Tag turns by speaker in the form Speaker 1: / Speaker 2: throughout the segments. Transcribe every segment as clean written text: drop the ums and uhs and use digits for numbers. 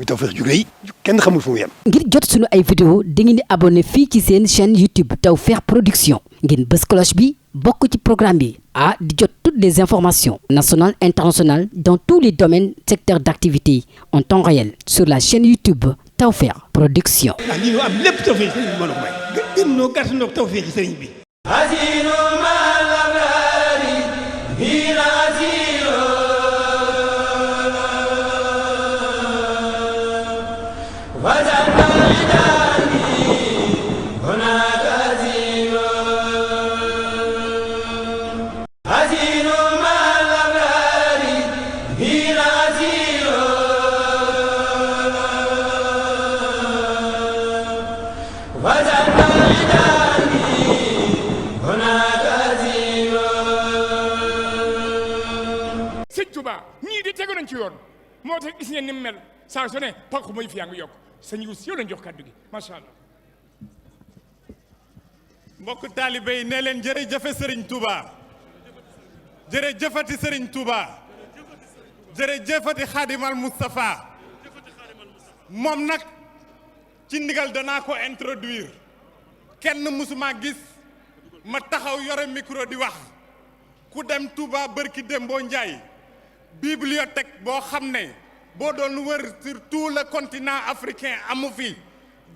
Speaker 1: muy Tawfekh ju rëy kenn xamul fu mu yem.
Speaker 2: ngir jot sunu ay vidéo dangeen di abonné fii ci seen chaîne YouTube Tawfekh Production ngeen bës cloche bi bokk ci programme bi di jot toutes les informations nationales internationales dans tous les domaines secteurs d'activité en temps réel sur la chaîne YouTube Tawfekh Production.
Speaker 1: Lii ñu am lépp Tawfekh sëriñ bi mën a may. gën noo gàtt noo Tawfekh sëriñ bi.
Speaker 3: ñii di tegu nañ ci yoon moo tax gis ngeen ni mu mel saa su ne parcours mooy fi yaa ngi yokk sëñ Youssou yow lañ jox kàddu gi macha allah.
Speaker 4: mbokk taalibe yi nee leen jërëjëfe Serigne Touba jërëjëfati Serigne Touba jërëjëfati Khadimal Moustapha moom nag ci ndigal danaa ko introduire kenn mësuma gis ma taxaw yore micro di wax ku dem Touba bërki Dembo Ndiaye bibliothèque boo xam ne boo doon wër sur tout le continent africain amu fi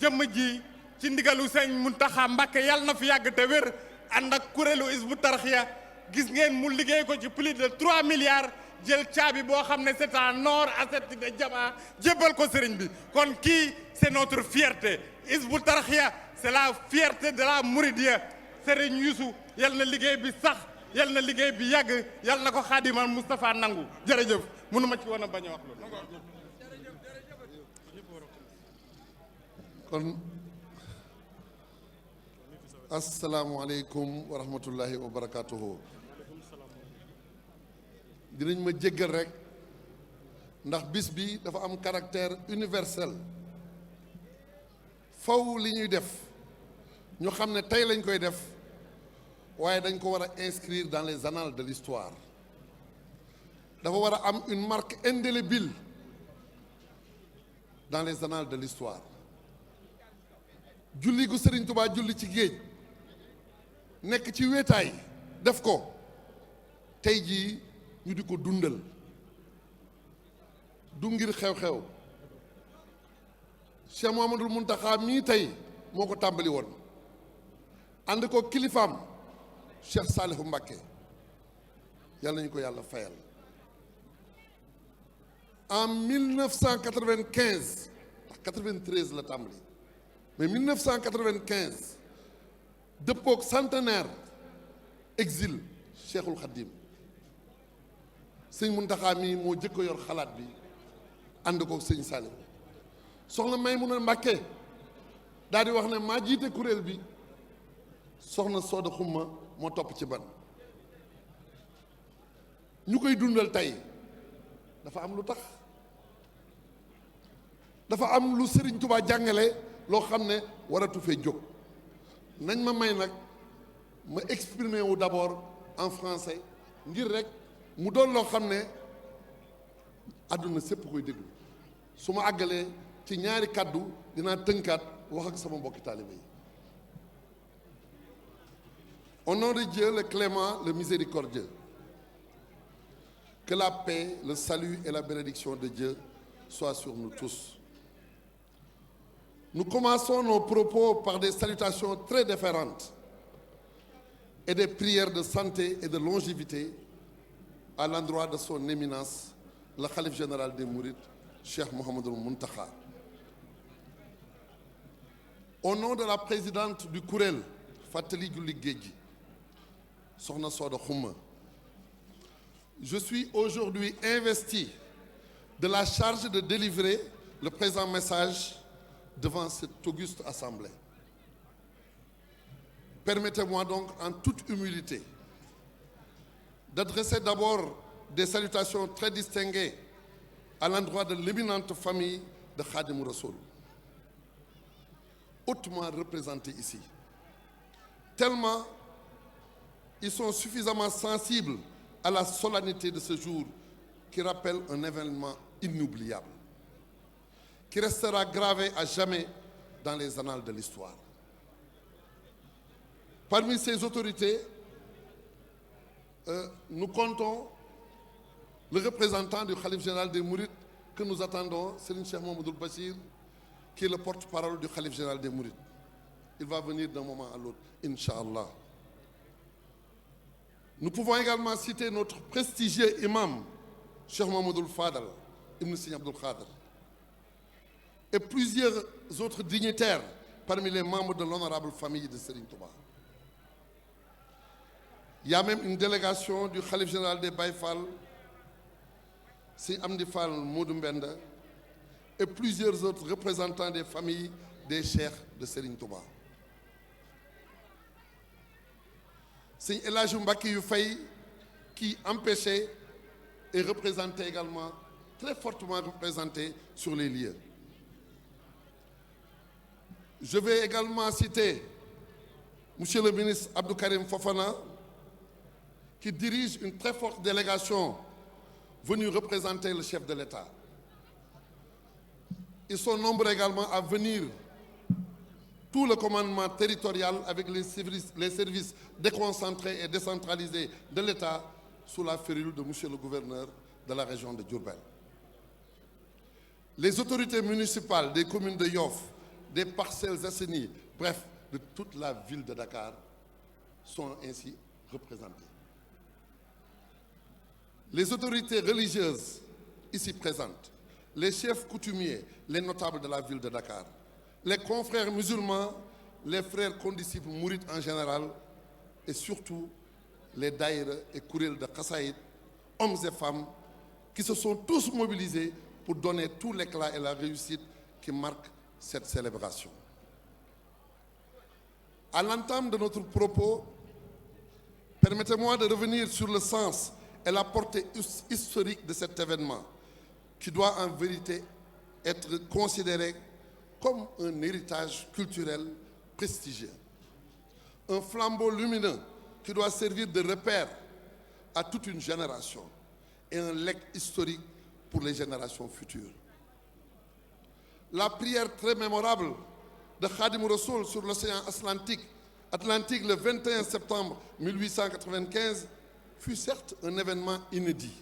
Speaker 4: jëmm ji ci ndigalu sëñ Muntaxa Mbàkke yàlla na fi yàgg te wér ànd ak kuréelu Hizbut Tarqiyyah gis ngeen mu liggéey ko ci plus de 3 milliards jël caabi boo xam ne c'est en or assorti de diamant jébbal ko sëriñ bi kon kii c'est notre fierté Hizbut Tarqiyyah c'est la fierté de la Mouridiyya sëriñ Youssou yàlla na liggéey bi sax yal na liggéey bi yàgg yal na ko Xaadimal Moustapha nangu jërëjëf mënuma ci woon a bañ a wax loolu.
Speaker 5: kon asalaamualeykum wa rahmatullahi wa barakaatuhu. dinañ ma jéggal rek ndax bis bi dafa am caractère universel faw li ñuy def ñu xam ne tey lañ koy def. waaye dañ ko war a inscrire dans les annales de l'histoire dafa war a am une marque indélébile dans les annales de l'histoire julli gu Serigne Touba julli ci géej nekk ci wéetaay def ko tey jii ñu di ko dundal du ngir xew-xew Cheikh Mouhamadoul Mountakha mii tey moo ko tàmbali woon ànd ko kilifaam Cheikh Salihu Mbacké yàlla nañu ko yàlla fayal en 1995 ndax 93 la tàmbali mais 1995 dëppook centenaire exil Cheikhul Khadim sëñ Muntaxa mi moo jëkk yor xalaat bi ànd ko sëñ Salihu soxna Maymuna Mbacké daal di wax ne maa jiite kuréel bi soxna Sooda Xumma moo topp ci ban ñu koy dundal tey dafa am lu tax dafa am lu Serigne Touba jàngale loo xam ne waratu fee jóg nañ ma may nag ma exprimer wu d'abord en français ngir rek mu doon loo xam ne àdduna sépp koy déglu su ma àggalee ci ñaari kàddu dinaa tënkaat wax ak sama mbokki taalibe yi. Au nom de Dieu, le clément, le miséricordieux, que la paix, le salut et la bénédiction de Dieu soient sur nous tous. Nous commençons nos propos par des salutations très différentes et des prières de santé et de longévité à l'endroit de son éminence, le Khalife général des Mourides, Cheikh Mouhamadoul Mountakha. Au nom de la présidente du Kourel, Fatali Julli Gédji, Sokhna Soda Xumma, je suis aujourd'hui investi de la charge de délivrer le présent message devant cette auguste assemblée. Permettez-moi donc en toute humilité d'adresser d'abord des salutations très distinguées à l'endroit de l'éminente famille de Khadim Rassoul, hautement représentée ici. Tellement ils sont suffisamment sensibles à la solennité de ce jour qui rappelle un événement inoubliable. qui restera gravé à jamais dans les annales de l'histoire. Parmi ces autorités, nous comptons le représentant du Khalife général des Mourides que nous attendons, Serigne Cheikh Mouhamadoul Bachir, qui est le porte-parole du Khalife général des Mourides. Il va venir d'un moment à l'autre, Inch'Allah. Nous pouvons également citer notre prestigieux imam, Cheikh Mouhamadoul Fadal, Ibn Serigne Abdoul Khadr, et plusieurs autres dignitaires parmi les membres de l'honorable famille de Serigne Touba. Il y a même une délégation du Khalife général des Baye Fall, Serigne Amdi Fall Modou Mbenda, et plusieurs autres représentants des familles des cheikhs de Serigne Touba. Serigne El Hadji Mbacké Faye, qui empêchait et représentait également, très fortement représenté sur les lieux. Je vais également citer Monsieur le ministre Abdou Karim Fofana, qui dirige une très forte délégation venue représenter le chef de l'État. Ils sont nombreux également à venir tout le commandement territorial avec les services déconcentrés et décentralisés de l'État sous la férule de Monsieur le gouverneur de la région de Diourbel. Les autorités municipales des communes de Yoff, des Parcelles Assainies, bref, de toute la ville de Dakar sont ainsi représentées. Les autorités religieuses ici présentes, les chefs coutumiers, les notables de la ville de Dakar, les confrères musulmans, les frères condisciples mourides en général, et surtout les daïra et kuréel de Khassaïd, hommes et femmes, qui se sont tous mobilisés pour donner tout l'éclat et la réussite qui marquent cette célébration. À l'entame de notre propos, permettez-moi de revenir sur le sens et la portée historique de cet événement, qui doit en vérité être considéré comme un héritage culturel prestigieux. Un flambeau lumineux qui doit servir de repère à toute une génération et un legs historique pour les générations futures. La prière très mémorable de Khadim Rassoul sur l'océan Atlantique le 21 septembre 1895 fut certes un événement inédit,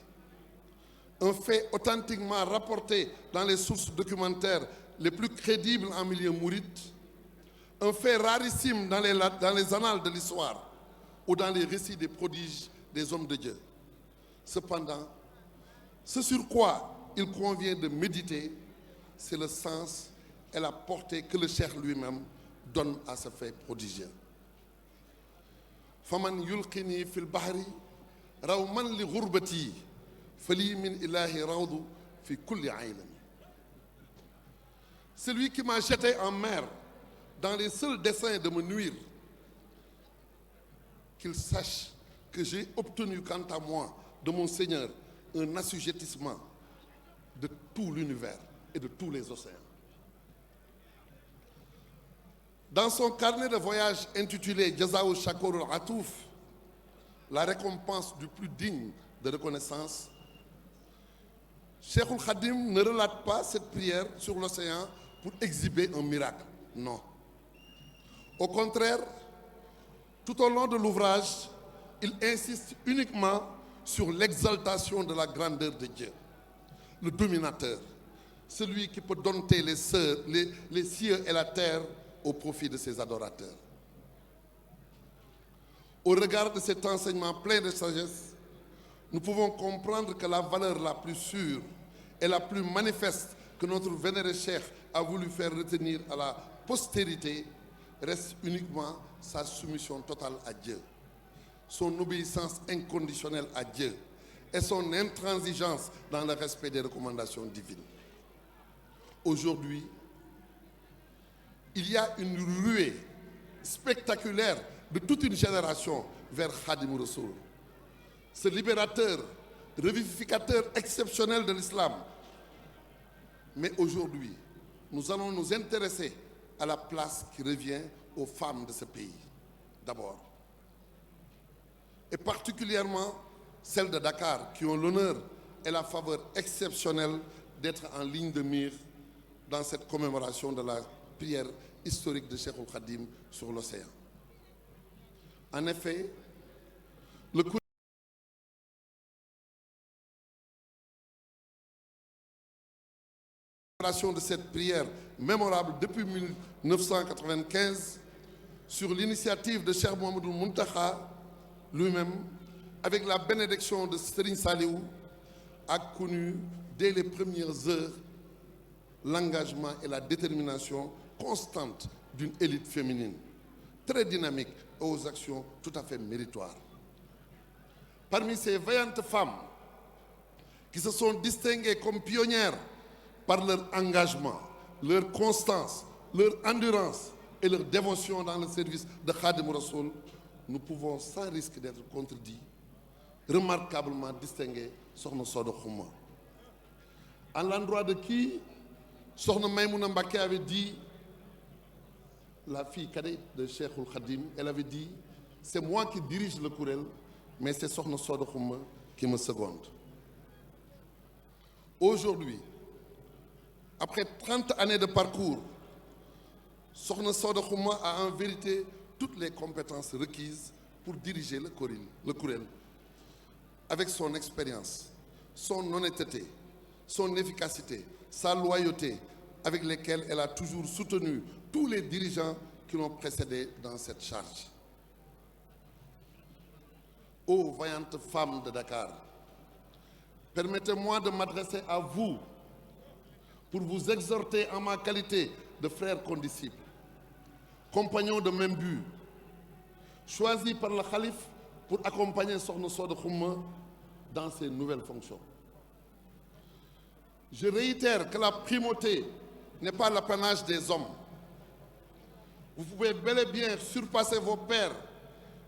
Speaker 5: un fait authentiquement rapporté dans les sources documentaires les plus crédibles en milieu mouride, un fait rarissime dans les annales de l'histoire ou dans les récits des prodiges des hommes de Dieu. Cependant, ce sur quoi il convient de méditer, c'est le sens et la portée que le cheikh lui-même donne à ce fait prodigieux. Faman yulqini fil bahri raw man li ghurbati fali min ilahi rawdu fi kulli aylam. Celui qui m'a jeté en mer dans les seuls desseins de me nuire, qu'il sache que j'ai obtenu quant à moi de mon Seigneur un assujettissement de tout l'univers et de tous les océans. Dans son carnet de voyage intitulé Jazaou Shakour Atouf, la récompense du plus digne de reconnaissance, Cheikhoul Khadim ne relate pas cette prière sur l'océan pour exhiber un miracle. Non. Au contraire, tout au long de l'ouvrage, il insiste uniquement sur l'exaltation de la grandeur de Dieu, le dominateur, celui qui peut dompter les cieux et la terre au profit de ses adorateurs. Au regard de cet enseignement plein de sagesse, nous pouvons comprendre que la valeur la plus sûre et la plus manifeste que notre vénéré cheikh a voulu faire retenir à la postérité reste uniquement sa soumission totale à Dieu, son obéissance inconditionnelle à Dieu et son intransigeance dans le respect des recommandations divines. Aujourd'hui, il y a une ruée spectaculaire de toute une génération vers Khadim Rassoul, ce libérateur, revivificateur exceptionnel de l'islam. Mais aujourd'hui, nous allons nous intéresser à la place qui revient aux femmes de ce pays, d'abord. Et particulièrement celles de Dakar, qui ont l'honneur et la faveur exceptionnelle d'être en ligne de mire dans cette commémoration de la prière historique de Cheikhoul Khadim sur l'océan. En effet, le de cette prière mémorable depuis 1995 sur l'initiative de Cheikh Mouhamadoul Mountakha lui-même, avec la bénédiction de Serigne Saliou, a connu dès les premières heures l'engagement et la détermination constante d'une élite féminine très dynamique et aux actions tout à fait méritoires. Parmi ces vaillantes femmes qui se sont distinguées comme pionnières par leur engagement, leur constance, leur endurance et leur dévotion dans le service de Khadim Rassoul, nous pouvons sans risque d'être contredits, remarquablement distinguer Sokhna Soda Khouma. À l'endroit de qui Sokhna Maïmouna Mbacké avait dit, la fille cadette de Cheikhoul Khadim, elle avait dit, c'est moi qui dirige le Kourel, mais c'est Sokhna Soda Khouma qui me seconde. Aujourd'hui, après 30 années de parcours, Sokhna Soda Khouma a en vérité toutes les compétences requises pour diriger le Kourel, avec son expérience, son honnêteté, son efficacité, sa loyauté, avec lesquelles elle a toujours soutenu tous les dirigeants qui l'ont précédé dans cette charge. Ô vaillantes femmes de Dakar, permettez-moi de m'adresser à vous pour vous exhorter en ma qualité de frère condisciple, compagnon de même but, choisi par le Khalife pour accompagner Sokhna Soda Khouma dans ses nouvelles fonctions. Je réitère que la primauté n'est pas l'apanage des hommes. Vous pouvez bel et bien surpasser vos pairs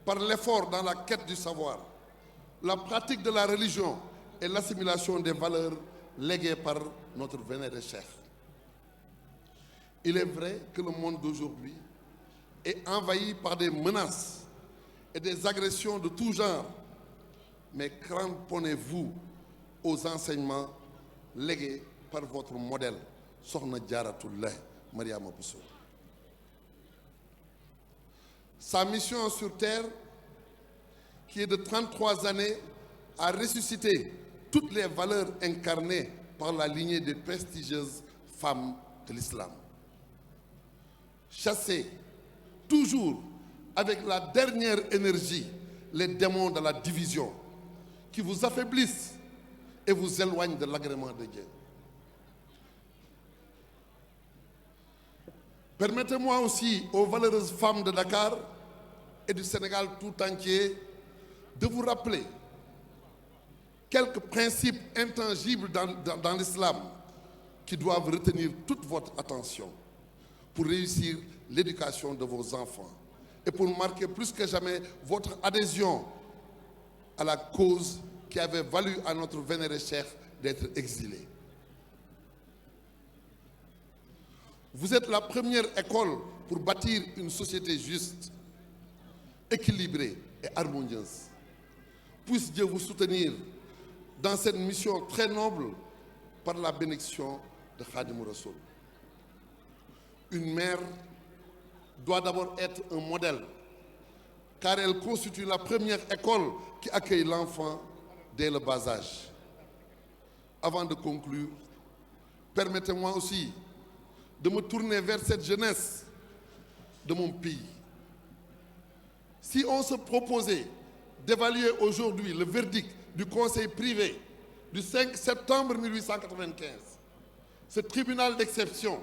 Speaker 5: par l'effort dans la quête du savoir, la pratique de la religion et l'assimilation des valeurs léguées par notre vénéré cheikh. Il est vrai que le monde d'aujourd'hui est envahi par des menaces et des agressions de tout genre, mais cramponnez-vous aux enseignements légués par votre modèle, Sokhna Diaratullah Mariama Bousso. Sa mission sur terre, qui est de 33 années, a ressuscité toutes les valeurs incarnées par la lignée des prestigieuses femmes de l'islam. Chassez toujours avec la dernière énergie les démons de la division qui vous affaiblissent et vous éloignent de l'agrément de Dieu. Permettez-moi aussi aux valeureuses femmes de Dakar et du Sénégal tout entier de vous rappeler quelques principes intangibles dans l'islam qui doivent retenir toute votre attention pour réussir l'éducation de vos enfants et pour marquer plus que jamais votre adhésion à la cause qui avait valu à notre vénéré cheikh d'être exilé. Vous êtes la première école pour bâtir une société juste, équilibrée et harmonieuse. Puisse Dieu vous soutenir dans cette mission très noble par la bénédiction de Khadim Rassoul. Une mère doit d'abord être un modèle, car elle constitue la première école qui accueille l'enfant dès le bas âge. Avant de conclure, permettez-moi aussi de me tourner vers cette jeunesse de mon pays. Si on se proposait d'évaluer aujourd'hui le verdict du conseil privé du 5 septembre 1895, ce tribunal d'exception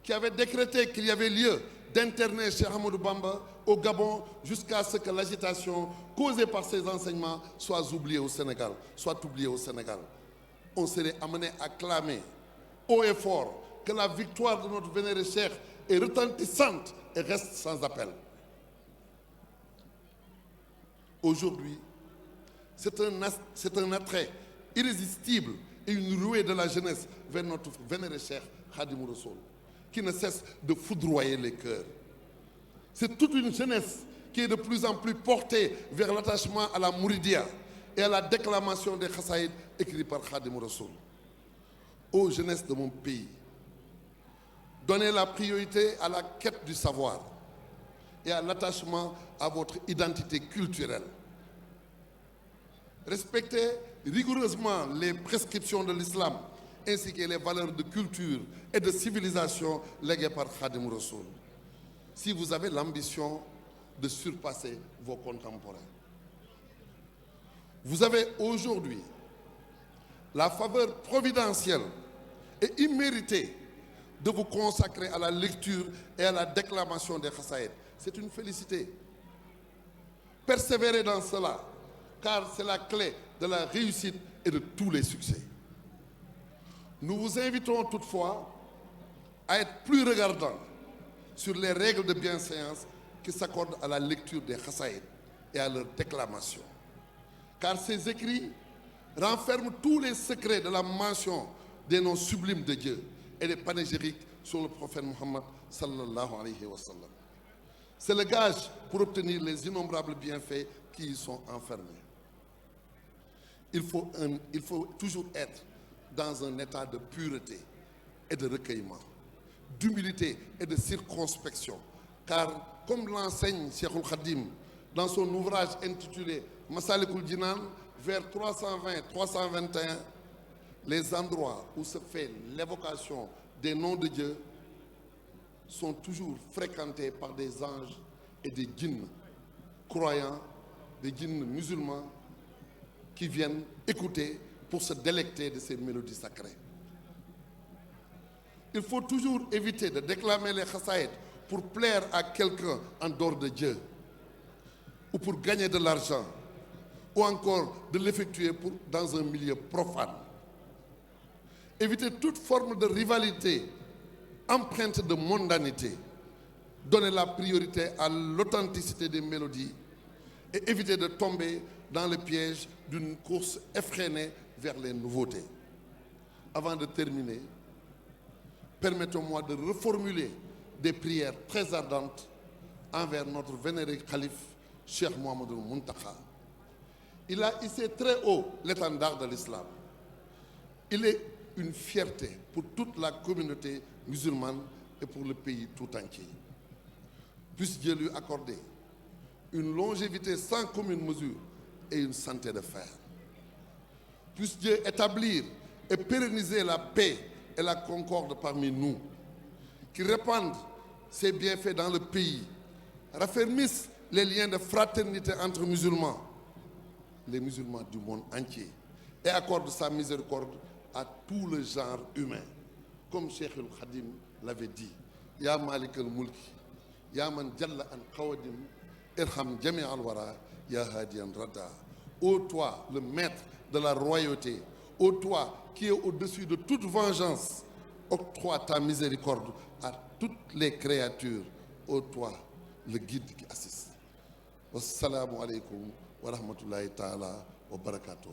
Speaker 5: qui avait décrété qu'il y avait lieu d'interner Cheikh Ahmadou Bamba au Gabon jusqu'à ce que l'agitation causée par ces enseignements soit oubliée au Sénégal, on serait amené à clamer haut et fort que la victoire de notre vénéré cheikh est retentissante et reste sans appel. Aujourd'hui, c'est un attrait irrésistible et une ruée de la jeunesse vers notre vénéré cheikh Khadim Rassoul, qui ne cesse de foudroyer les cœurs. C'est toute une jeunesse qui est de plus en plus portée vers l'attachement à la mouridia et à la déclamation des khassaïd écrits par Khadim Rassoul. Ô jeunesse de mon pays, Donnez la priorité à la quête du savoir et à l'attachement à votre identité culturelle. Respectez rigoureusement les prescriptions de l'islam ainsi que les valeurs de culture et de civilisation léguées par Khadim Rassoul. Si vous avez l'ambition de surpasser vos contemporains. Vous avez aujourd'hui la faveur providentielle et imméritée de vous consacrer à la lecture et à la déclamation des Khassaïd. C'est une félicité. Persévérez dans cela, car c'est la clé de la réussite et de tous les succès. Nous vous invitons toutefois à être plus regardants sur les règles de bienséance qui s'accordent à la lecture des Khassaïd et à leur déclamation. Car ces écrits renferment tous les secrets de la mention des noms sublimes de Dieu et des panégyriques sur le prophète Mohammed sallallahu alayhi wa sallam. C'est le gage pour obtenir les innombrables bienfaits qui y sont enfermés. Il faut toujours être dans un état de pureté et de recueillement, d'humilité et de circonspection. Car, comme l'enseigne Cheikhoul Khadim dans son ouvrage intitulé Masalikul Jinan, vers 320-321, les endroits où se fait l'évocation des noms de Dieu sont toujours fréquentés par des anges et des djinns croyants, des djinns musulmans qui viennent écouter pour se délecter de ces mélodies sacrées. Il faut toujours éviter de déclamer les Khassaïd pour plaire à quelqu'un en dehors de Dieu, ou pour gagner de l'argent, ou encore de l'effectuer dans un milieu profane. Évitez toute forme de rivalité empreinte de mondanité. Donnez la priorité à l'authenticité des mélodies et évitez de tomber dans le piège d'une course effrénée vers les nouveautés. Avant de terminer, permettez-moi de reformuler des prières très ardentes envers notre vénéré calife, Cheikh Mouhamadoul Mountakha. Il a hissé très haut l'étendard de l'islam. Il est une fierté pour toute la communauté musulmane et pour le pays tout entier. Puisse Dieu lui accorder une longévité sans commune mesure et une santé de fer. Puisse Dieu établir et pérenniser la paix et la concorde parmi nous, qui répandent ses bienfaits dans le pays, raffermissent les liens de fraternité entre musulmans, les musulmans du monde entier, et accorde sa miséricorde à tout le genre humain. Comme Cheikh al-Khadim l'avait dit, Ya Malik al-Mulki, Ya Man Jalla an Qawadim, Irham Jami al-Wara, Ya Hadiyan Rada. Ô toi, le maître de la royauté, ô toi qui es au-dessus de toute vengeance, octroie ta miséricorde à toutes les créatures, ô toi, le guide qui assiste. Wassalamu alaikum wa rahmatullahi ta'ala wa barakatuh.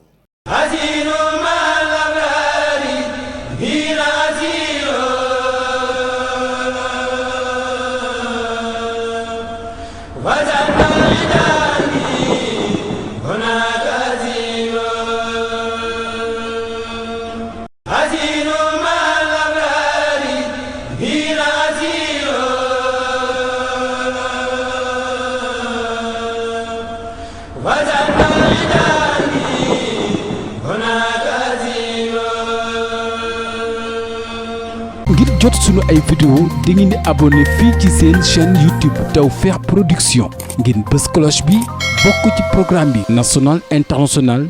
Speaker 6: ngir jot sunu ay vidéo di ngeen di abonné fii ci seen chaîne YouTube Tawfekh Production ngeen bës cloche bi bokk ci programme bi national international